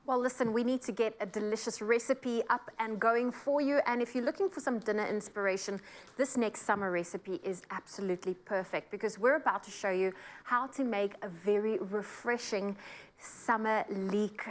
Well, listen, we need to get a delicious recipe up and going for you. And if you're looking for some dinner inspiration, this next summer recipe is absolutely perfect because we're about to show you how to make a very refreshing summer leek,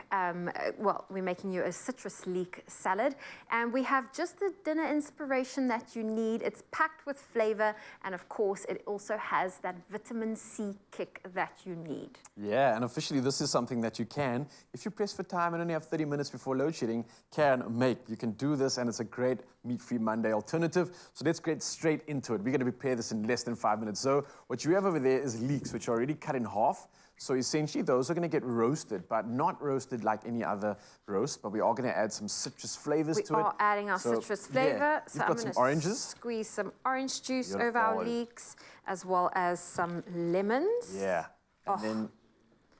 well, we're making you a citrus leek salad, and we have just the dinner inspiration that you need. It's packed with flavor, and of course it also has that vitamin C kick that you need. Yeah, and officially this is something that you can, if you press for time and only have 30 minutes before load shedding, can make. You can do this, and it's a great meat-free Monday alternative. So let's get straight into it. We're going to prepare this in less than 5 minutes. So what you have over there is leeks, which are already cut in half. So essentially, those are going to get roasted, but not roasted like any other roast, but we are going to add some citrus flavors to it. We are adding our citrus flavor. Yeah. So You've got some oranges. Squeeze some orange juice Beautiful. over our leeks, as well as some lemons. Yeah. And then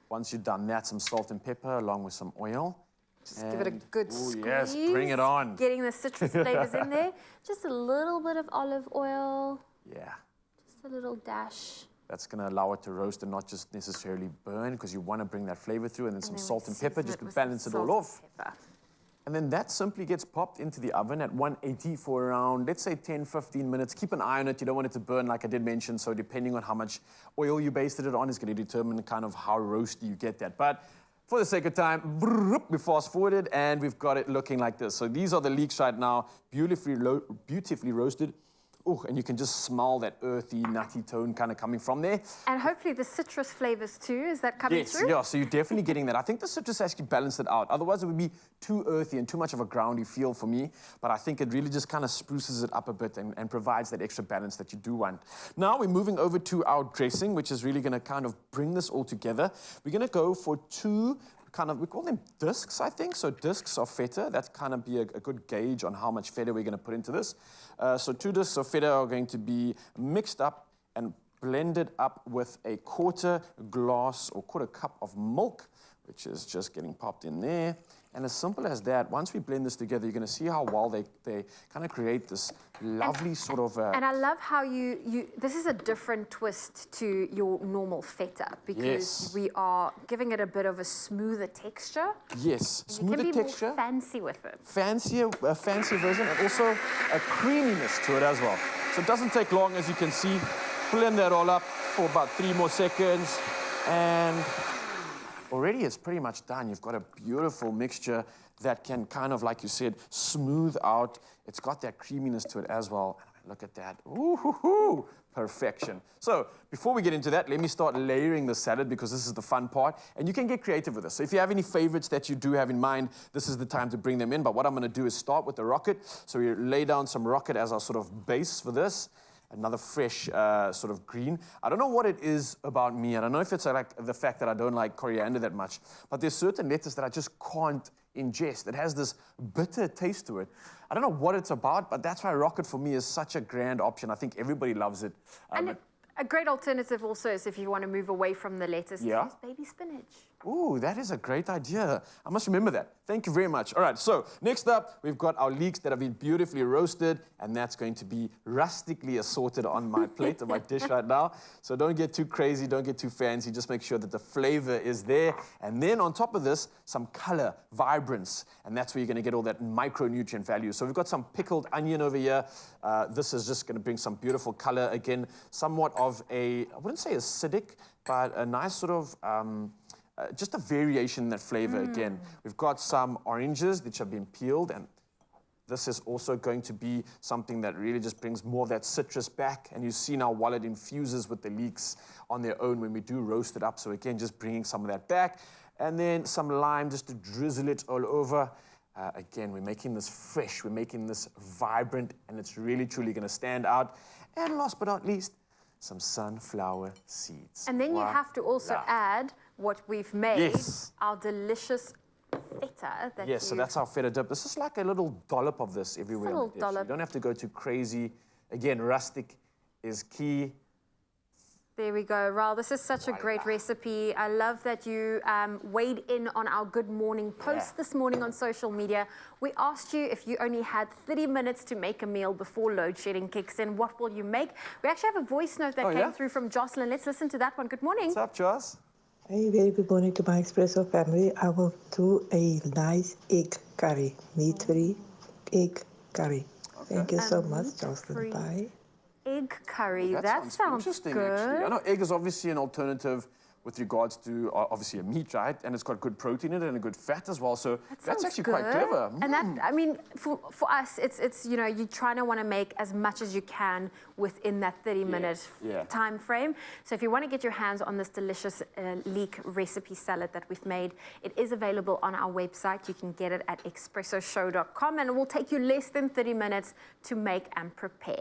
once you've done that, some salt and pepper along with some oil. Just give it a good squeeze. Yes, bring it on. Getting the citrus flavors in there. Just a little bit of olive oil. Yeah. Just a little dash. That's going to allow it to roast and not just necessarily burn, because you want to bring that flavor through, and then some salt and pepper just to balance it all off. And then that simply gets popped into the oven at 180 for around, let's say 10-15 minutes. Keep an eye on it. You don't want it to burn, like I did mention. So depending on how much oil you basted it on is going to determine kind of how roasty you get that. But for the sake of time, we fast forwarded and we've got it looking like this. So these are the leeks right now, beautifully roasted. Oh, and you can just smell that earthy, nutty tone kind of coming from there. And hopefully the citrus flavors too, is that coming through? Yes, yeah, so you're definitely getting that. I think the citrus actually balanced it out. Otherwise it would be too earthy and too much of a groundy feel for me. But I think it really just kind of spruces it up a bit and provides that extra balance that you do want. Now we're moving over to our dressing, which is really going to kind of bring this all together. We're going to go for two we call them discs, I think. So discs of feta, that's kind of be a good gauge on how much feta we're going to put into this. So 2 discs of feta are going to be mixed up and blended up with a quarter cup of milk, which is just getting popped in there. And as simple as that, once we blend this together, you're going to see how well they kind of create this lovely sort of... And I love how this is a different twist to your normal feta, because we are giving it a bit of a smoother texture. Yes, smoother texture. You can be more fancy with it. A fancier version, and also a creaminess to it as well. So it doesn't take long, as you can see. Blend that all up for about 3 more seconds, and already it's pretty much done. You've got a beautiful mixture that can kind of, like you said, smooth out. It's got that creaminess to it as well. Look at that. Ooh, perfection. So before we get into that, let me start layering the salad, because this is the fun part. And you can get creative with this. So if you have any favorites that you do have in mind, this is the time to bring them in. But what I'm going to do is start with the rocket. So we lay down some rocket as our sort of base for this. Another fresh sort of green. I don't know what it is about me. I don't know if it's like the fact that I don't like coriander that much, but there's certain lettuce that I just can't ingest. It has this bitter taste to it. I don't know what it's about, but that's why rocket for me is such a grand option. I think everybody loves it. And a great alternative also is if you want to move away from the lettuce, use baby spinach. Ooh, that is a great idea. I must remember that. Thank you very much. All right, so next up, we've got our leeks that have been beautifully roasted, and that's going to be rustically assorted on my plate, on my dish right now. So don't get too crazy, don't get too fancy. Just make sure that the flavor is there. And then on top of this, some color, vibrance, and that's where you're going to get all that micronutrient value. So we've got some pickled onion over here. This is just going to bring some beautiful color. Again, somewhat of I wouldn't say acidic, but a nice sort of... just a variation in that flavor again. We've got some oranges which have been peeled, and this is also going to be something that really just brings more of that citrus back. And you see now while it infuses with the leeks on their own when we do roast it up. So again, just bringing some of that back. And then some lime just to drizzle it all over. Again, we're making this fresh, we're making this vibrant, and it's really truly going to stand out. And last but not least, some sunflower seeds. And then you have to also add what we've made, our delicious feta. So that's our feta dip. This is like a little dollop of this everywhere. A little dollop. You don't have to go too crazy. Again, rustic is key. There we go, Raul. This is such a great recipe. I love that you weighed in on our Good Morning post this morning on social media. We asked you if you only had 30 minutes to make a meal before load shedding kicks in, what will you make? We actually have a voice note that came through from Jocelyn. Let's listen to that one. Good morning. What's up, Joss? Hey, very good morning to my Expresso family. I will do a nice egg curry, meat-free egg curry. Thank you so much, Jocelyn. Meat-free Bye. egg curry. That That sounds sounds interesting, good. actually. I know egg is obviously an alternative with regards to obviously a meat, right? And it's got good protein in it and a good fat as well. So That that's sounds actually good. quite clever. And that, I mean, for us, it's you know, you're trying to want to make as much as you can within that 30-minute yeah. time frame. So if you want to get your hands on this delicious leek recipe salad that we've made, it is available on our website. You can get it at expressoshow.com, and it will take you less than 30 minutes to make and prepare.